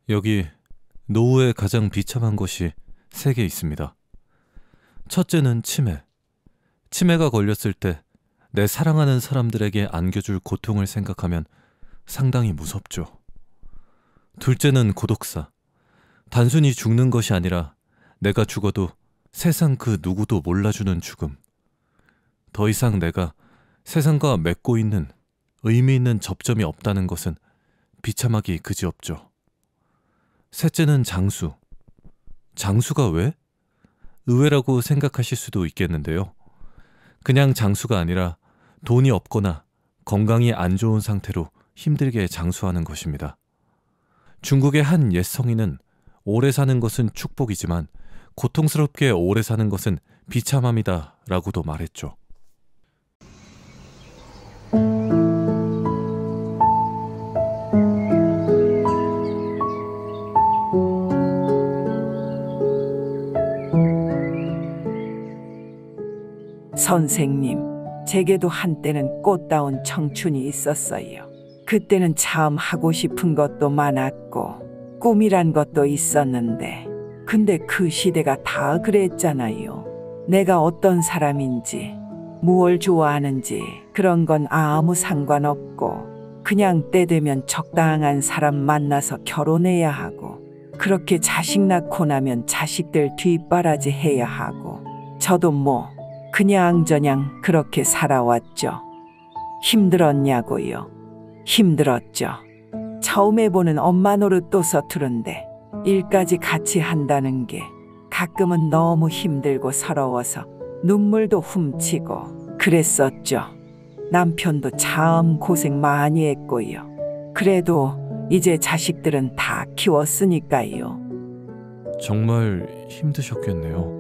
여기 노후에 가장 비참한 것이 3개 있습니다. 첫째는 치매. 치매가 걸렸을 때 내 사랑하는 사람들에게 안겨줄 고통을 생각하면 상당히 무섭죠. 둘째는 고독사. 단순히 죽는 것이 아니라 내가 죽어도 세상 그 누구도 몰라주는 죽음. 더 이상 내가 세상과 맺고 있는 의미 있는 접점이 없다는 것은 비참하기 그지없죠. 셋째는 장수. 장수가 왜? 의외라고 생각하실 수도 있겠는데요. 그냥 장수가 아니라 돈이 없거나 건강이 안 좋은 상태로 힘들게 장수하는 것입니다. 중국의 한 옛 성인은 오래 사는 것은 축복이지만 고통스럽게 오래 사는 것은 비참함이다 라고도 말했죠. 선생님, 제게도 한때는 꽃다운 청춘이 있었어요. 그때는 참 하고 싶은 것도 많았고 꿈이란 것도 있었는데, 근데 그 시대가 다 그랬잖아요. 내가 어떤 사람인지, 무얼 좋아하는지 그런 건 아무 상관없고 그냥 때 되면 적당한 사람 만나서 결혼해야 하고, 그렇게 자식 낳고 나면 자식들 뒷바라지 해야 하고, 저도 그냥저냥 그렇게 살아왔죠. 힘들었냐고요? 힘들었죠. 처음에 보는 엄마 노릇도 서투른데 일까지 같이 한다는 게 가끔은 너무 힘들고 서러워서 눈물도 훔치고 그랬었죠. 남편도 참 고생 많이 했고요. 그래도 이제 자식들은 다 키웠으니까요. 정말 힘드셨겠네요.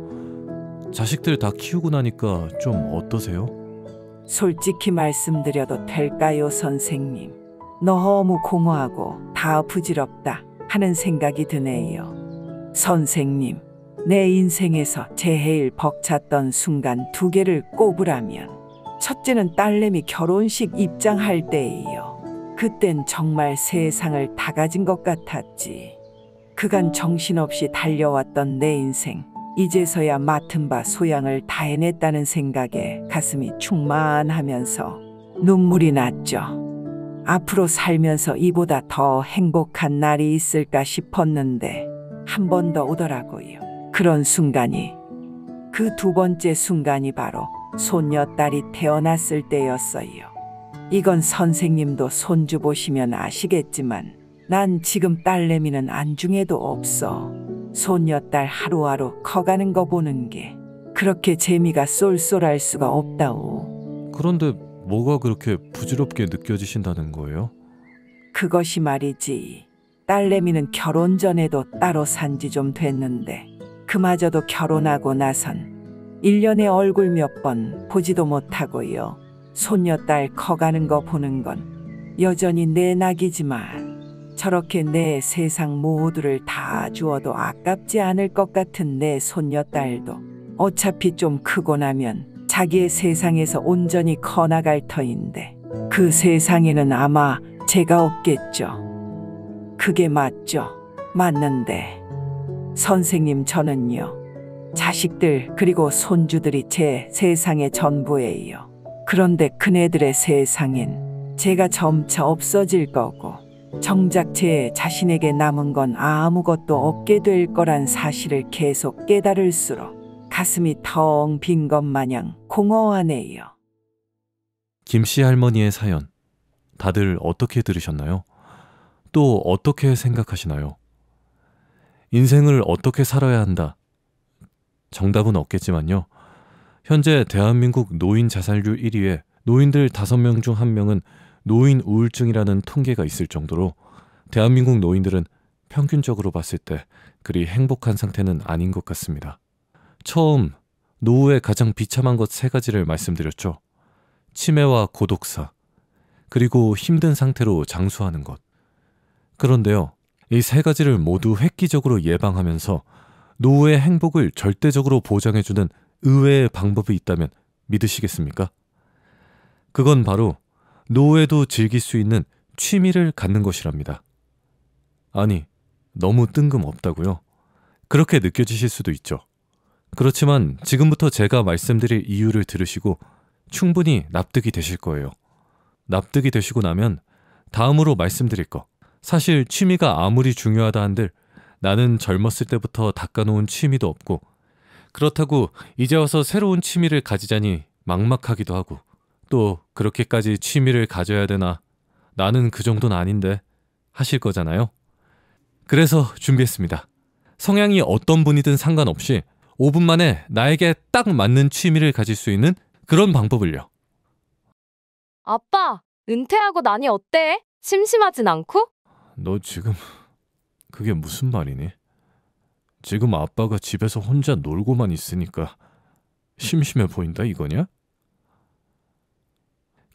자식들 다 키우고 나니까 좀 어떠세요? 솔직히 말씀드려도 될까요, 선생님? 너무 공허하고 다 부질없다 하는 생각이 드네요. 선생님, 내 인생에서 제일 벅찼던 순간 2개를 꼽으라면, 첫째는 딸내미 결혼식 입장할 때예요. 그땐 정말 세상을 다 가진 것 같았지. 그간 정신없이 달려왔던 내 인생, 이제서야 맡은 바 소양을 다 해냈다는 생각에 가슴이 충만하면서 눈물이 났죠. 앞으로 살면서 이보다 더 행복한 날이 있을까 싶었는데 한 번 더 오더라고요. 그런 순간이, 그 2번째 순간이 바로 손녀딸이 태어났을 때였어요. 이건 선생님도 손주 보시면 아시겠지만 난 지금 딸내미는 안중에도 없어. 손녀딸 하루하루 커가는 거 보는 게 그렇게 재미가 쏠쏠할 수가 없다오. 그런데 뭐가 그렇게 부질없게 느껴지신다는 거예요? 그것이 말이지, 딸내미는 결혼 전에도 따로 산지 좀 됐는데 그마저도 결혼하고 나선 1년에 얼굴 몇 번 보지도 못하고요. 손녀딸 커가는 거 보는 건 여전히 내 낙이지만 저렇게 내 세상 모두를 다 주어도 아깝지 않을 것 같은 내 손녀딸도 어차피 좀 크고 나면 자기의 세상에서 온전히 커나갈 터인데 그 세상에는 아마 제가 없겠죠. 그게 맞죠. 맞는데 선생님, 저는요, 자식들 그리고 손주들이 제 세상의 전부예요. 그런데 그네들의 세상엔 제가 점차 없어질 거고 정작 제 자신에게 남은 건 아무것도 없게 될 거란 사실을 계속 깨달을수록 가슴이 텅 빈 것 마냥 공허하네요. 김씨 할머니의 사연, 다들 어떻게 들으셨나요? 또 어떻게 생각하시나요? 인생을 어떻게 살아야 한다. 정답은 없겠지만요. 현재 대한민국 노인 자살률 1위에 노인들 5명 중 1명은 노인 우울증이라는 통계가 있을 정도로 대한민국 노인들은 평균적으로 봤을 때 그리 행복한 상태는 아닌 것 같습니다. 처음 노후의 가장 비참한 것 3가지를 말씀드렸죠. 치매와 고독사, 그리고 힘든 상태로 장수하는 것. 그런데요, 이 3가지를 모두 획기적으로 예방하면서 노후의 행복을 절대적으로 보장해주는 의외의 방법이 있다면 믿으시겠습니까? 그건 바로 노후에도 즐길 수 있는 취미를 갖는 것이랍니다. 아니, 너무 뜬금없다고요? 그렇게 느껴지실 수도 있죠. 그렇지만 지금부터 제가 말씀드릴 이유를 들으시고 충분히 납득이 되실 거예요. 납득이 되시고 나면 다음으로 말씀드릴 거. 사실 취미가 아무리 중요하다 한들 나는 젊었을 때부터 닦아놓은 취미도 없고 그렇다고 이제 와서 새로운 취미를 가지자니 막막하기도 하고 또 그렇게까지 취미를 가져야 되나 나는 그 정도는 아닌데 하실 거잖아요. 그래서 준비했습니다. 성향이 어떤 분이든 상관없이 5분 만에 나에게 딱 맞는 취미를 가질 수 있는 그런 방법을요. 아빠, 은퇴하고 나니 어때? 심심하진 않고? 너 지금 그게 무슨 말이니? 지금 아빠가 집에서 혼자 놀고만 있으니까 심심해 보인다 이거냐?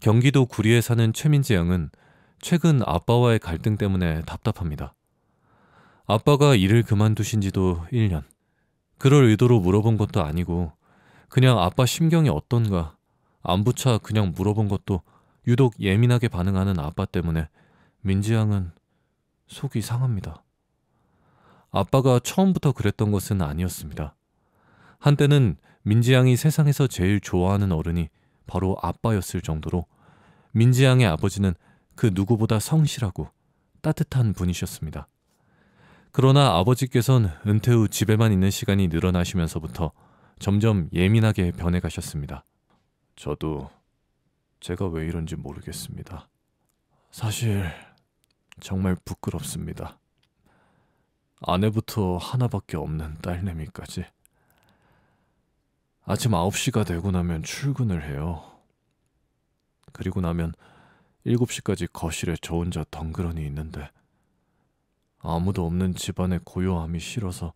경기도 구리에 사는 최민지 양은 최근 아빠와의 갈등 때문에 답답합니다. 아빠가 일을 그만두신 지도 1년. 그럴 의도로 물어본 것도 아니고 그냥 아빠 심경이 어떤가 안부차 그냥 물어본 것도 유독 예민하게 반응하는 아빠 때문에 민지 양은 속이 상합니다. 아빠가 처음부터 그랬던 것은 아니었습니다. 한때는 민지 양이 세상에서 제일 좋아하는 어른이 바로 아빠였을 정도로 민지 양의 아버지는 그 누구보다 성실하고 따뜻한 분이셨습니다. 그러나 아버지께서는 은퇴 후 집에만 있는 시간이 늘어나시면서부터 점점 예민하게 변해가셨습니다. 저도 제가 왜 이런지 모르겠습니다. 사실 정말 부끄럽습니다. 아내부터 하나밖에 없는 딸내미까지. 아침 9시가 되고 나면 출근을 해요. 그리고 나면 7시까지 거실에 저 혼자 덩그러니 있는데 아무도 없는 집안의 고요함이 싫어서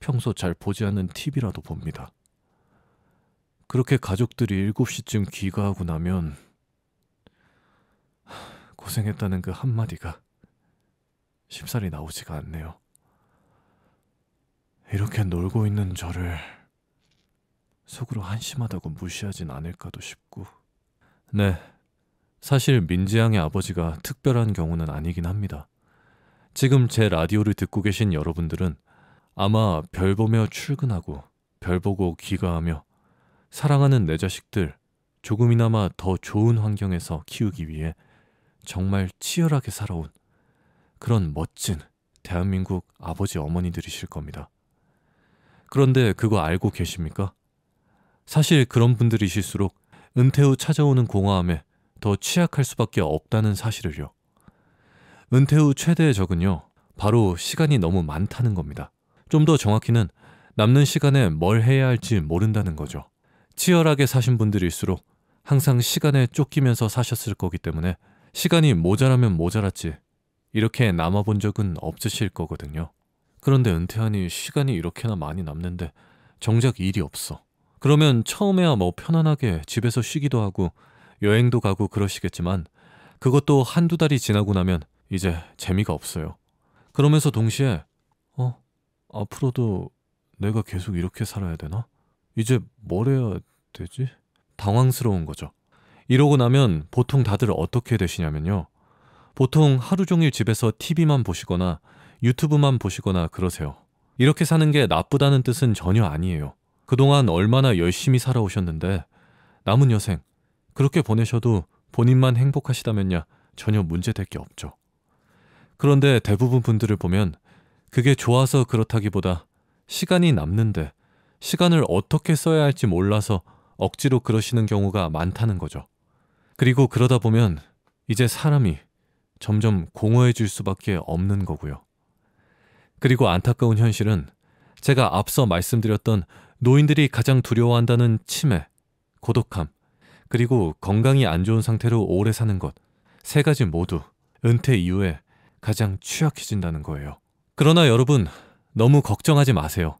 평소 잘 보지 않는 TV라도 봅니다. 그렇게 가족들이 7시쯤 귀가하고 나면 고생했다는 그 한마디가 쉽사리 나오지가 않네요. 이렇게 놀고 있는 저를 속으로 한심하다고 무시하진 않을까도 싶고. 네, 사실 민지 양의 아버지가 특별한 경우는 아니긴 합니다. 지금 제 라디오를 듣고 계신 여러분들은 아마 별 보며 출근하고 별 보고 귀가하며 사랑하는 내 자식들 조금이나마 더 좋은 환경에서 키우기 위해 정말 치열하게 살아온 그런 멋진 대한민국 아버지 어머니들이실 겁니다. 그런데 그거 알고 계십니까? 사실 그런 분들이실수록 은퇴 후 찾아오는 공허함에 더 취약할 수밖에 없다는 사실을요. 은퇴 후 최대의 적은요, 바로 시간이 너무 많다는 겁니다. 좀 더 정확히는 남는 시간에 뭘 해야 할지 모른다는 거죠. 치열하게 사신 분들일수록 항상 시간에 쫓기면서 사셨을 거기 때문에 시간이 모자라면 모자랐지 이렇게 남아본 적은 없으실 거거든요. 그런데 은퇴하니 시간이 이렇게나 많이 남는데 정작 일이 없어. 그러면 처음에야 뭐 편안하게 집에서 쉬기도 하고 여행도 가고 그러시겠지만 그것도 한두 달이 지나고 나면 이제 재미가 없어요. 그러면서 동시에 앞으로도 내가 계속 이렇게 살아야 되나? 이제 뭘 해야 되지? 당황스러운 거죠. 이러고 나면 보통 다들 어떻게 되시냐면요. 보통 하루 종일 집에서 TV만 보시거나 유튜브만 보시거나 그러세요. 이렇게 사는 게 나쁘다는 뜻은 전혀 아니에요. 그동안 얼마나 열심히 살아오셨는데 남은 여생 그렇게 보내셔도 본인만 행복하시다면야 전혀 문제될 게 없죠. 그런데 대부분 분들을 보면 그게 좋아서 그렇다기보다 시간이 남는데 시간을 어떻게 써야 할지 몰라서 억지로 그러시는 경우가 많다는 거죠. 그리고 그러다 보면 이제 사람이 점점 공허해질 수밖에 없는 거고요. 그리고 안타까운 현실은 제가 앞서 말씀드렸던 노인들이 가장 두려워한다는 치매, 고독함, 그리고 건강이 안 좋은 상태로 오래 사는 것, 세 가지 모두 은퇴 이후에 가장 취약해진다는 거예요. 그러나 여러분, 너무 걱정하지 마세요.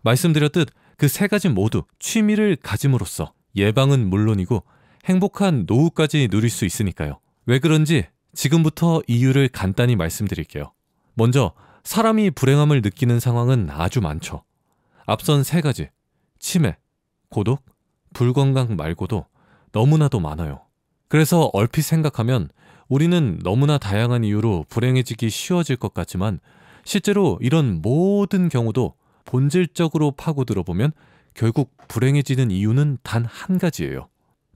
말씀드렸듯 그 세 가지 모두 취미를 가짐으로써 예방은 물론이고 행복한 노후까지 누릴 수 있으니까요. 왜 그런지 지금부터 이유를 간단히 말씀드릴게요. 먼저 사람이 불행함을 느끼는 상황은 아주 많죠. 앞선 세 가지, 치매, 고독, 불건강 말고도 너무나도 많아요. 그래서 얼핏 생각하면 우리는 너무나 다양한 이유로 불행해지기 쉬워질 것 같지만 실제로 이런 모든 경우도 본질적으로 파고들어보면 결국 불행해지는 이유는 단 한 가지예요.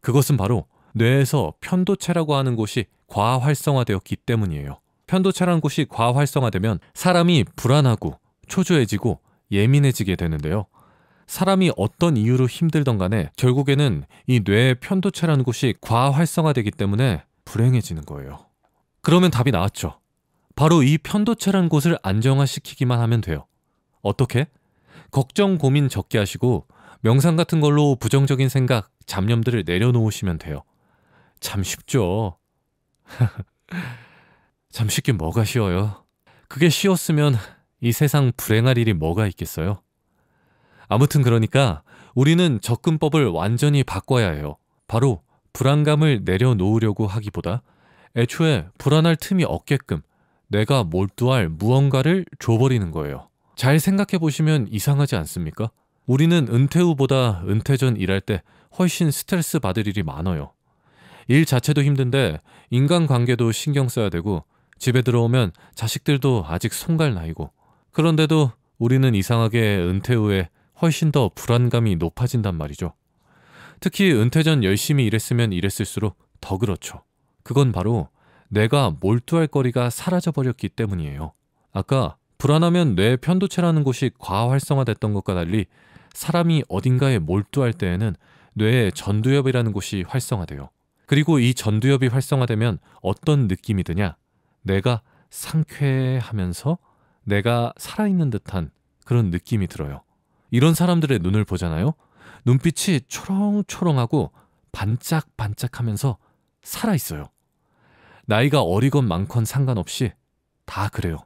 그것은 바로 뇌에서 편도체라고 하는 곳이 과활성화되었기 때문이에요. 편도체라는 곳이 과활성화되면 사람이 불안하고 초조해지고 예민해지게 되는데요. 사람이 어떤 이유로 힘들던 간에 결국에는 이 뇌의 편도체라는 곳이 과활성화되기 때문에 불행해지는 거예요. 그러면 답이 나왔죠. 바로 이 편도체라는 곳을 안정화시키기만 하면 돼요. 어떻게? 걱정, 고민 적게 하시고 명상 같은 걸로 부정적인 생각, 잡념들을 내려놓으시면 돼요. 참 쉽죠? 참 쉽긴 뭐가 쉬워요. 그게 쉬웠으면 이 세상 불행할 일이 뭐가 있겠어요? 아무튼 그러니까 우리는 접근법을 완전히 바꿔야 해요. 바로 불안감을 내려놓으려고 하기보다 애초에 불안할 틈이 없게끔 내가 몰두할 무언가를 줘버리는 거예요. 잘 생각해 보시면 이상하지 않습니까? 우리는 은퇴 후보다 은퇴 전 일할 때 훨씬 스트레스 받을 일이 많아요. 일 자체도 힘든데 인간관계도 신경 써야 되고 집에 들어오면 자식들도 아직 손갈 나이고 그런데도 우리는 이상하게 은퇴 후에 훨씬 더 불안감이 높아진단 말이죠. 특히 은퇴 전 열심히 일했으면 일했을수록 더 그렇죠. 그건 바로 내가 몰두할 거리가 사라져버렸기 때문이에요. 아까 불안하면 뇌 편도체라는 곳이 과활성화됐던 것과 달리 사람이 어딘가에 몰두할 때에는 뇌의 전두엽이라는 곳이 활성화돼요. 그리고 이 전두엽이 활성화되면 어떤 느낌이 드냐? 내가 상쾌하면서 내가 살아있는 듯한 그런 느낌이 들어요. 이런 사람들의 눈을 보잖아요. 눈빛이 초롱초롱하고 반짝반짝하면서 살아있어요. 나이가 어리건 많건 상관없이 다 그래요.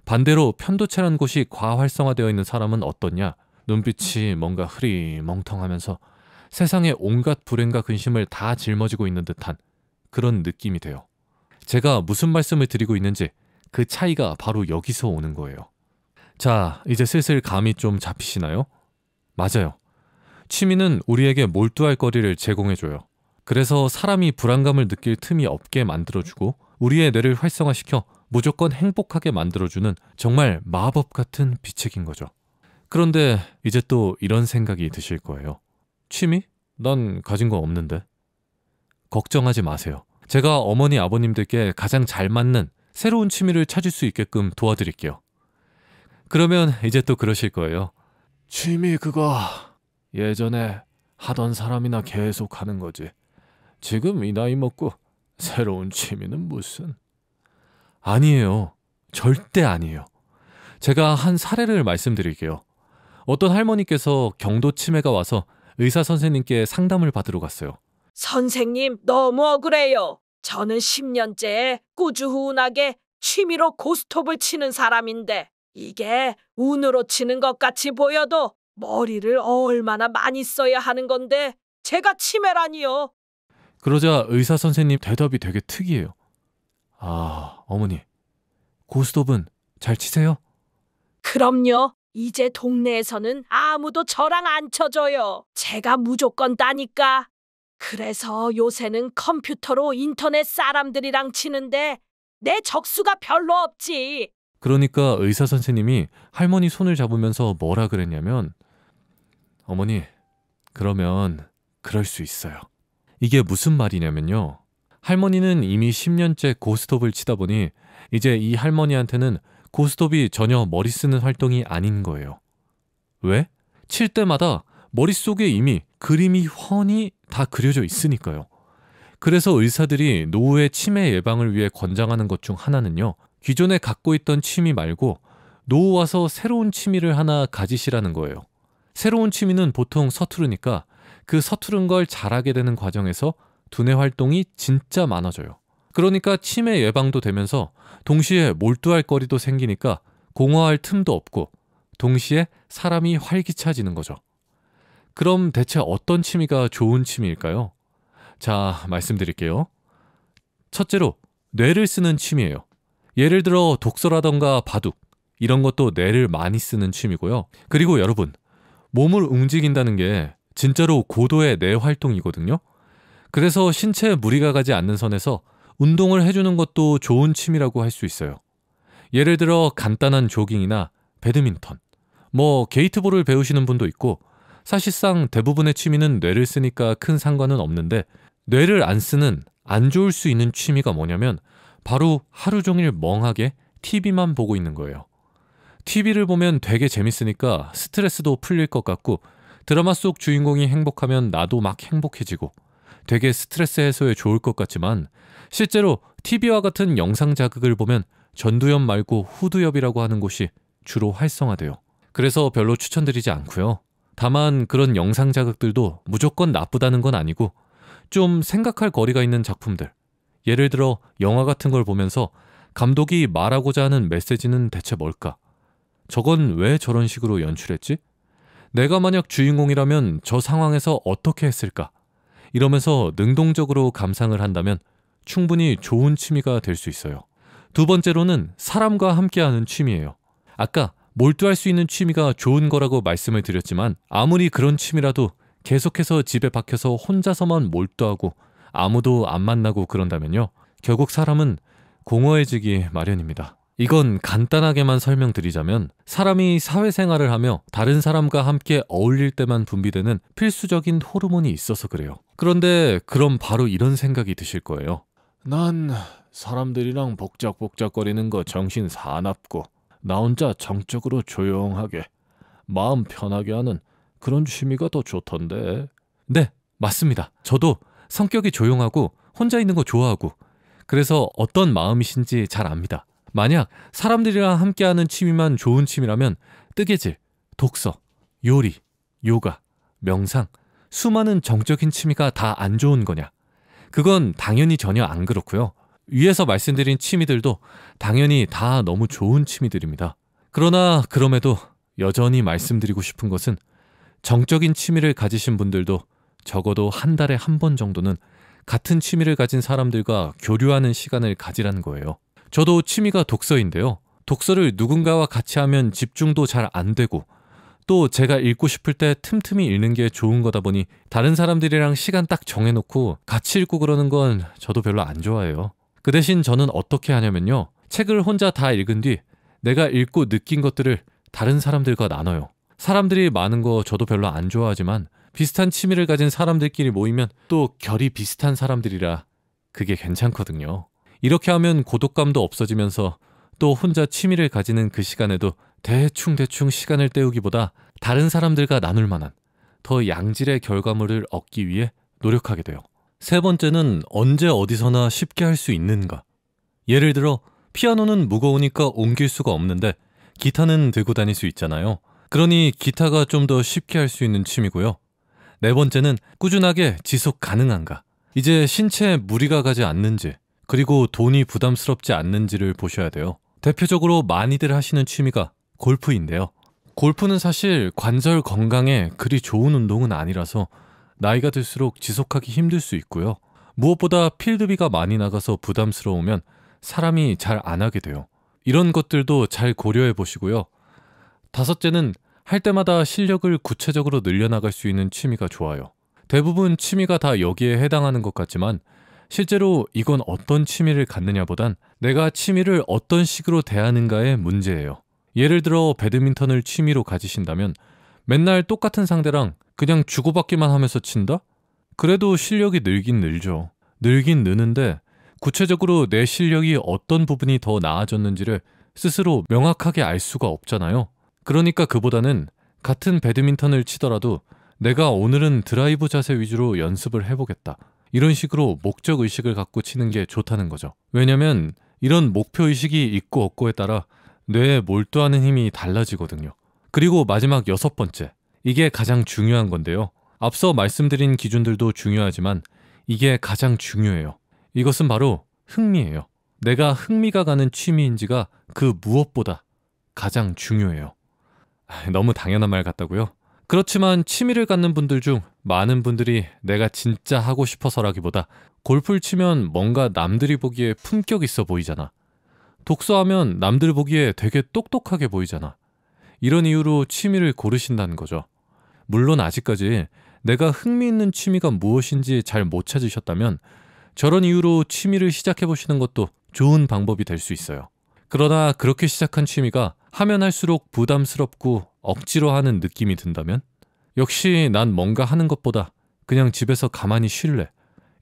반대로 편도체라는 곳이 과활성화되어 있는 사람은 어떻냐? 눈빛이 뭔가 흐리멍텅하면서 세상의 온갖 불행과 근심을 다 짊어지고 있는 듯한 그런 느낌이 돼요. 제가 무슨 말씀을 드리고 있는지 그 차이가 바로 여기서 오는 거예요. 자, 이제 슬슬 감이 좀 잡히시나요? 맞아요. 취미는 우리에게 몰두할 거리를 제공해줘요. 그래서 사람이 불안감을 느낄 틈이 없게 만들어주고 우리의 뇌를 활성화시켜 무조건 행복하게 만들어주는 정말 마법 같은 비책인 거죠. 그런데 이제 또 이런 생각이 드실 거예요. 취미? 난 가진 거 없는데. 걱정하지 마세요. 제가 어머니 아버님들께 가장 잘 맞는 새로운 취미를 찾을 수 있게끔 도와드릴게요. 그러면 이제 또 그러실 거예요. 취미 그거 예전에 하던 사람이나 계속 하는 거지. 지금 이 나이 먹고 새로운 취미는 무슨. 아니에요. 절대 아니에요. 제가 한 사례를 말씀드릴게요. 어떤 할머니께서 경도 치매가 와서 의사 선생님께 상담을 받으러 갔어요. 선생님, 너무 억울해요. 저는 10년째 꾸준하게 취미로 고스톱을 치는 사람인데 이게 운으로 치는 것 같이 보여도 머리를 얼마나 많이 써야 하는 건데 제가 치매라니요. 그러자 의사 선생님 대답이 되게 특이해요. 아, 어머니, 고스톱은 잘 치세요? 그럼요. 이제 동네에서는 아무도 저랑 안 쳐줘요. 제가 무조건 따니까. 그래서 요새는 컴퓨터로 인터넷 사람들이랑 치는데 내 적수가 별로 없지. 그러니까 의사 선생님이 할머니 손을 잡으면서 뭐라 그랬냐면 어머니, 그러면 그럴 수 있어요. 이게 무슨 말이냐면요. 할머니는 이미 10년째 고스톱을 치다 보니 이제 이 할머니한테는 고스톱이 전혀 머리 쓰는 활동이 아닌 거예요. 왜? 칠 때마다 머릿속에 이미 그림이 훤히 다 그려져 있으니까요. 그래서 의사들이 노후의 치매 예방을 위해 권장하는 것 중 하나는요. 기존에 갖고 있던 취미 말고 노후 와서 새로운 취미를 하나 가지시라는 거예요. 새로운 취미는 보통 서투르니까 그 서투른 걸 잘하게 되는 과정에서 두뇌 활동이 진짜 많아져요. 그러니까 치매 예방도 되면서 동시에 몰두할 거리도 생기니까 공허할 틈도 없고 동시에 사람이 활기차지는 거죠. 그럼 대체 어떤 취미가 좋은 취미일까요? 자, 말씀드릴게요. 첫째로 뇌를 쓰는 취미예요. 예를 들어 독서라던가 바둑 이런 것도 뇌를 많이 쓰는 취미고요. 그리고 여러분, 몸을 움직인다는 게 진짜로 고도의 뇌 활동이거든요. 그래서 신체에 무리가 가지 않는 선에서 운동을 해주는 것도 좋은 취미라고 할 수 있어요. 예를 들어 간단한 조깅이나 배드민턴, 게이트볼을 배우시는 분도 있고, 사실상 대부분의 취미는 뇌를 쓰니까 큰 상관은 없는데, 뇌를 안 쓰는 안 좋을 수 있는 취미가 뭐냐면 바로 하루 종일 멍하게 TV만 보고 있는 거예요. TV를 보면 되게 재밌으니까 스트레스도 풀릴 것 같고, 드라마 속 주인공이 행복하면 나도 막 행복해지고 되게 스트레스 해소에 좋을 것 같지만, 실제로 TV와 같은 영상 자극을 보면 전두엽 말고 후두엽이라고 하는 곳이 주로 활성화돼요. 그래서 별로 추천드리지 않고요. 다만 그런 영상 자극들도 무조건 나쁘다는 건 아니고, 좀 생각할 거리가 있는 작품들, 예를 들어 영화 같은 걸 보면서 감독이 말하고자 하는 메시지는 대체 뭘까? 저건 왜 저런 식으로 연출했지? 내가 만약 주인공이라면 저 상황에서 어떻게 했을까? 이러면서 능동적으로 감상을 한다면 충분히 좋은 취미가 될 수 있어요. 두 번째로는 사람과 함께하는 취미예요. 아까 몰두할 수 있는 취미가 좋은 거라고 말씀을 드렸지만, 아무리 그런 취미라도 계속해서 집에 박혀서 혼자서만 몰두하고 아무도 안 만나고 그런다면요, 결국 사람은 공허해지기 마련입니다. 이건 간단하게만 설명드리자면, 사람이 사회생활을 하며 다른 사람과 함께 어울릴 때만 분비되는 필수적인 호르몬이 있어서 그래요. 그런데 그럼 바로 이런 생각이 드실 거예요. 난 사람들이랑 복작복작거리는 거 정신 사납고, 나 혼자 정적으로 조용하게 마음 편하게 하는 그런 취미가 더 좋던데. 네, 맞습니다. 저도 성격이 조용하고 혼자 있는 거 좋아하고, 그래서 어떤 마음이신지 잘 압니다. 만약 사람들이랑 함께하는 취미만 좋은 취미라면 뜨개질, 독서, 요리, 요가, 명상, 수많은 정적인 취미가 다 안 좋은 거냐? 그건 당연히 전혀 안 그렇고요. 위에서 말씀드린 취미들도 당연히 다 너무 좋은 취미들입니다. 그러나 그럼에도 여전히 말씀드리고 싶은 것은, 정적인 취미를 가지신 분들도 적어도 한 달에 한 번 정도는 같은 취미를 가진 사람들과 교류하는 시간을 가지라는 거예요. 저도 취미가 독서인데요. 독서를 누군가와 같이 하면 집중도 잘 안 되고, 또 제가 읽고 싶을 때 틈틈이 읽는 게 좋은 거다 보니 다른 사람들이랑 시간 딱 정해놓고 같이 읽고 그러는 건 저도 별로 안 좋아해요. 그 대신 저는 어떻게 하냐면요, 책을 혼자 다 읽은 뒤 내가 읽고 느낀 것들을 다른 사람들과 나눠요. 사람들이 많은 거 저도 별로 안 좋아하지만, 비슷한 취미를 가진 사람들끼리 모이면 또 결이 비슷한 사람들이라 그게 괜찮거든요. 이렇게 하면 고독감도 없어지면서, 또 혼자 취미를 가지는 그 시간에도 대충 시간을 때우기보다 다른 사람들과 나눌 만한 더 양질의 결과물을 얻기 위해 노력하게 돼요. 세 번째는 언제 어디서나 쉽게 할 수 있는가. 예를 들어 피아노는 무거우니까 옮길 수가 없는데 기타는 들고 다닐 수 있잖아요. 그러니 기타가 좀 더 쉽게 할 수 있는 취미고요. 네 번째는 꾸준하게 지속 가능한가. 이제 신체에 무리가 가지 않는지, 그리고 돈이 부담스럽지 않는지를 보셔야 돼요. 대표적으로 많이들 하시는 취미가 골프인데요. 골프는 사실 관절 건강에 그리 좋은 운동은 아니라서 나이가 들수록 지속하기 힘들 수 있고요. 무엇보다 필드비가 많이 나가서 부담스러우면 사람이 잘 안 하게 돼요. 이런 것들도 잘 고려해 보시고요. 다섯째는 할 때마다 실력을 구체적으로 늘려나갈 수 있는 취미가 좋아요. 대부분 취미가 다 여기에 해당하는 것 같지만, 실제로 이건 어떤 취미를 갖느냐보단 내가 취미를 어떤 식으로 대하는가의 문제예요. 예를 들어 배드민턴을 취미로 가지신다면 맨날 똑같은 상대랑 그냥 주고받기만 하면서 친다? 그래도 실력이 늘긴 늘죠. 늘긴 느는데 구체적으로 내 실력이 어떤 부분이 더 나아졌는지를 스스로 명확하게 알 수가 없잖아요. 그러니까 그보다는 같은 배드민턴을 치더라도 내가 오늘은 드라이브 자세 위주로 연습을 해보겠다, 이런 식으로 목적의식을 갖고 치는 게 좋다는 거죠. 왜냐면 이런 목표의식이 있고 없고에 따라 뇌에 몰두하는 힘이 달라지거든요. 그리고 마지막 여섯 번째, 이게 가장 중요한 건데요. 앞서 말씀드린 기준들도 중요하지만 이게 가장 중요해요. 이것은 바로 흥미예요. 내가 흥미가 가는 취미인지가 그 무엇보다 가장 중요해요. 너무 당연한 말 같다고요? 그렇지만 취미를 갖는 분들 중 많은 분들이 내가 진짜 하고 싶어서라기보다 골프를 치면 뭔가 남들이 보기에 품격 있어 보이잖아. 독서하면 남들 보기에 되게 똑똑하게 보이잖아. 이런 이유로 취미를 고르신다는 거죠. 물론 아직까지 내가 흥미있는 취미가 무엇인지 잘 못 찾으셨다면 저런 이유로 취미를 시작해보시는 것도 좋은 방법이 될 수 있어요. 그러나 그렇게 시작한 취미가 하면 할수록 부담스럽고 억지로 하는 느낌이 든다면 역시 난 뭔가 하는 것보다 그냥 집에서 가만히 쉴래.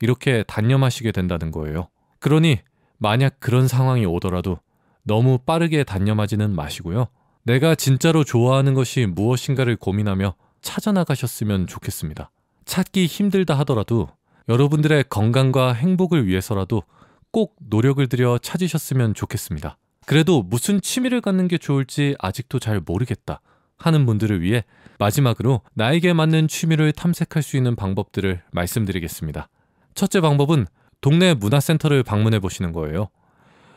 이렇게 단념하시게 된다는 거예요. 그러니 만약 그런 상황이 오더라도 너무 빠르게 단념하지는 마시고요. 내가 진짜로 좋아하는 것이 무엇인가를 고민하며 찾아나가셨으면 좋겠습니다. 찾기 힘들다 하더라도 여러분들의 건강과 행복을 위해서라도 꼭 노력을 들여 찾으셨으면 좋겠습니다. 그래도 무슨 취미를 갖는 게 좋을지 아직도 잘 모르겠다 하는 분들을 위해 마지막으로 나에게 맞는 취미를 탐색할 수 있는 방법들을 말씀드리겠습니다. 첫째 방법은 동네 문화센터를 방문해 보시는 거예요.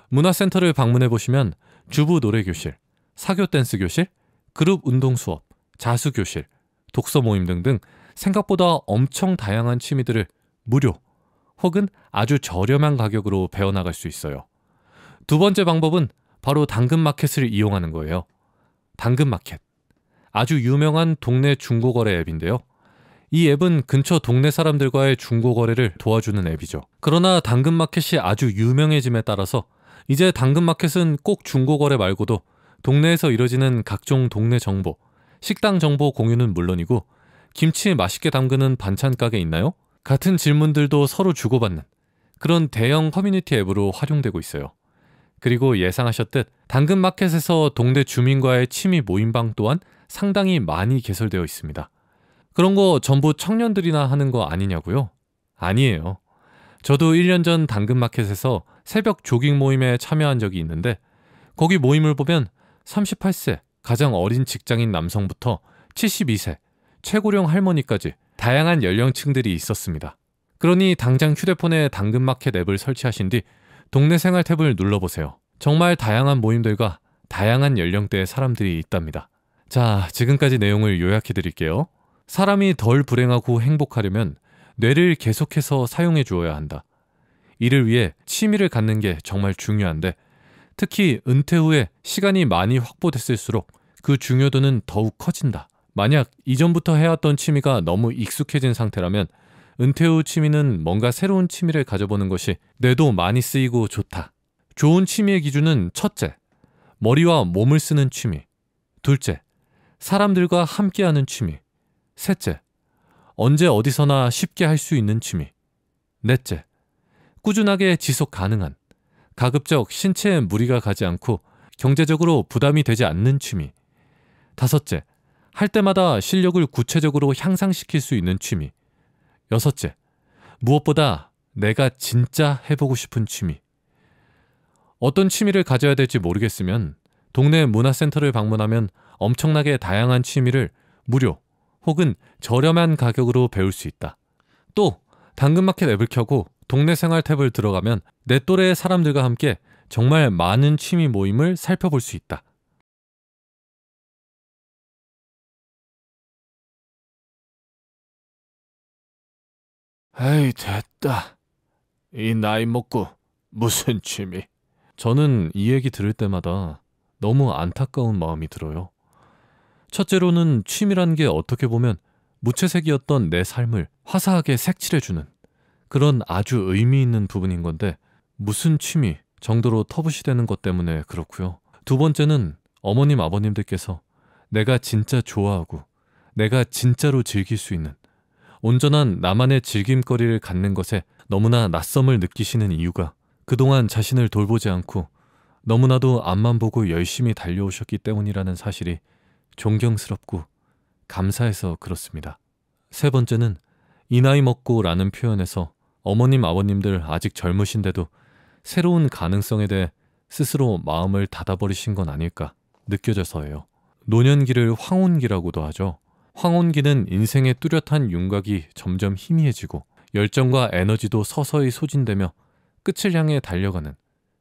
문화센터를 방문해 보시면 주부 노래교실, 사교 댄스 교실, 그룹 운동 수업, 자수 교실, 독서 모임 등등 생각보다 엄청 다양한 취미들을 무료 혹은 아주 저렴한 가격으로 배워나갈 수 있어요. 두 번째 방법은 바로 당근마켓을 이용하는 거예요. 당근마켓. 아주 유명한 동네 중고거래 앱인데요. 이 앱은 근처 동네 사람들과의 중고거래를 도와주는 앱이죠. 그러나 당근마켓이 아주 유명해짐에 따라서 이제 당근마켓은 꼭 중고거래 말고도 동네에서 이뤄지는 각종 동네 정보, 식당 정보 공유는 물론이고 김치 맛있게 담그는 반찬 가게 있나요? 같은 질문들도 서로 주고받는 그런 대형 커뮤니티 앱으로 활용되고 있어요. 그리고 예상하셨듯 당근마켓에서 동네 주민과의 취미 모임방 또한 상당히 많이 개설되어 있습니다. 그런 거 전부 청년들이나 하는 거 아니냐고요? 아니에요. 저도 1년 전 당근마켓에서 새벽 조깅 모임에 참여한 적이 있는데 거기 모임을 보면 38세 가장 어린 직장인 남성부터 72세 최고령 할머니까지 다양한 연령층들이 있었습니다. 그러니 당장 휴대폰에 당근마켓 앱을 설치하신 뒤 동네 생활 탭을 눌러보세요. 정말 다양한 모임들과 다양한 연령대의 사람들이 있답니다. 자, 지금까지 내용을 요약해 드릴게요. 사람이 덜 불행하고 행복하려면 뇌를 계속해서 사용해 주어야 한다. 이를 위해 취미를 갖는 게 정말 중요한데 특히 은퇴 후에 시간이 많이 확보됐을수록 그 중요도는 더욱 커진다. 만약 이전부터 해왔던 취미가 너무 익숙해진 상태라면 은퇴 후 취미는 뭔가 새로운 취미를 가져보는 것이 뇌도 많이 쓰이고 좋다. 좋은 취미의 기준은 첫째, 머리와 몸을 쓰는 취미. 둘째, 사람들과 함께하는 취미. 셋째, 언제 어디서나 쉽게 할 수 있는 취미. 넷째, 꾸준하게 지속 가능한, 가급적 신체에 무리가 가지 않고 경제적으로 부담이 되지 않는 취미. 다섯째, 할 때마다 실력을 구체적으로 향상시킬 수 있는 취미. 여섯째, 무엇보다 내가 진짜 해보고 싶은 취미. 어떤 취미를 가져야 될지 모르겠으면 동네 문화센터를 방문하면 엄청나게 다양한 취미를 무료 혹은 저렴한 가격으로 배울 수 있다. 또 당근마켓 앱을 켜고 동네 생활 탭을 들어가면 내 또래의 사람들과 함께 정말 많은 취미 모임을 살펴볼 수 있다. 에이, 됐다. 이 나이 먹고 무슨 취미? 저는 이 얘기 들을 때마다 너무 안타까운 마음이 들어요. 첫째로는 취미란 게 어떻게 보면 무채색이었던 내 삶을 화사하게 색칠해주는 그런 아주 의미 있는 부분인 건데 무슨 취미 정도로 터부시되는 것 때문에 그렇고요. 두 번째는 어머님 아버님들께서 내가 진짜 좋아하고 내가 진짜로 즐길 수 있는 온전한 나만의 즐김거리를 갖는 것에 너무나 낯섦을 느끼시는 이유가 그동안 자신을 돌보지 않고 너무나도 앞만 보고 열심히 달려오셨기 때문이라는 사실이 존경스럽고 감사해서 그렇습니다. 세 번째는 이 나이 먹고 라는 표현에서 어머님 아버님들 아직 젊으신데도 새로운 가능성에 대해 스스로 마음을 닫아버리신 건 아닐까 느껴져서예요. 노년기를 황혼기라고도 하죠. 황혼기는 인생의 뚜렷한 윤곽이 점점 희미해지고 열정과 에너지도 서서히 소진되며 끝을 향해 달려가는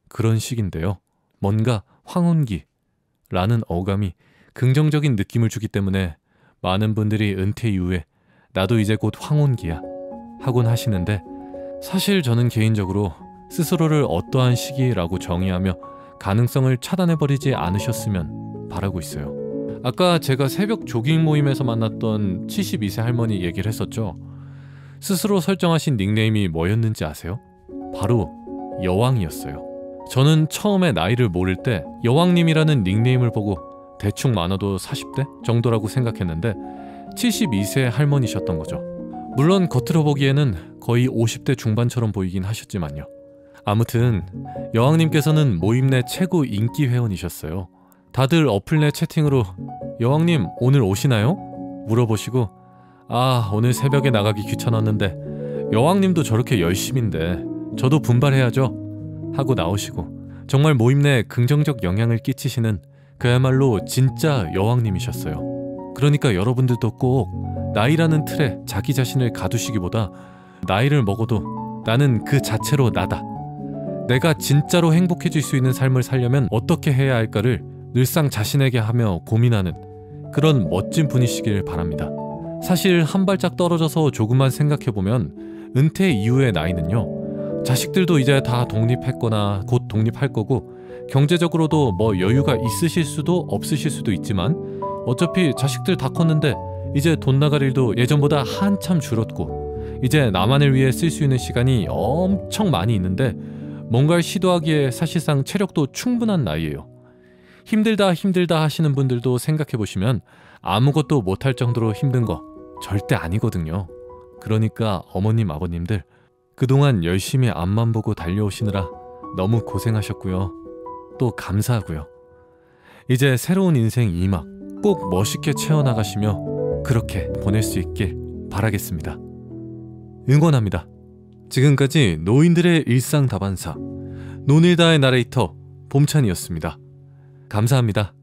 그런 시기인데요. 뭔가 황혼기라는 어감이 긍정적인 느낌을 주기 때문에 많은 분들이 은퇴 이후에 나도 이제 곧 황혼기야 하곤 하시는데 사실 저는 개인적으로 스스로를 어떠한 시기라고 정의하며 가능성을 차단해버리지 않으셨으면 바라고 있어요. 아까 제가 새벽 조깅 모임에서 만났던 72세 할머니 얘기를 했었죠. 스스로 설정하신 닉네임이 뭐였는지 아세요? 바로 여왕이었어요. 저는 처음에 나이를 모를 때 여왕님이라는 닉네임을 보고 대충 많아도 40대 정도라고 생각했는데 72세 할머니셨던 거죠. 물론 겉으로 보기에는 거의 50대 중반처럼 보이긴 하셨지만요. 아무튼 여왕님께서는 모임 내 최고 인기 회원이셨어요. 다들 어플 내 채팅으로 여왕님 오늘 오시나요? 물어보시고 아 오늘 새벽에 나가기 귀찮았는데 여왕님도 저렇게 열심인데 저도 분발해야죠 하고 나오시고 정말 모임 내 긍정적 영향을 끼치시는 그야말로 진짜 여왕님이셨어요. 그러니까 여러분들도 꼭 나이라는 틀에 자기 자신을 가두시기보다 나이를 먹어도 나는 그 자체로 나다. 내가 진짜로 행복해질 수 있는 삶을 살려면 어떻게 해야 할까를 늘상 자신에게 하며 고민하는 그런 멋진 분이시길 바랍니다. 사실 한 발짝 떨어져서 조금만 생각해보면 은퇴 이후의 나이는요, 자식들도 이제 다 독립했거나 곧 독립할 거고 경제적으로도 뭐 여유가 있으실 수도 없으실 수도 있지만 어차피 자식들 다 컸는데 이제 돈 나갈 일도 예전보다 한참 줄었고 이제 나만을 위해 쓸 수 있는 시간이 엄청 많이 있는데 뭔가를 시도하기에 사실상 체력도 충분한 나이예요. 힘들다 하시는 분들도 생각해보시면 아무것도 못할 정도로 힘든 거 절대 아니거든요. 그러니까 어머님 아버님들 그동안 열심히 앞만 보고 달려오시느라 너무 고생하셨고요. 또 감사하고요. 이제 새로운 인생 2막 꼭 멋있게 채워나가시며 그렇게 보낼 수 있길 바라겠습니다. 응원합니다. 지금까지 노인들의 일상 다반사 노닐다의 나레이터 봄찬이었습니다. 감사합니다.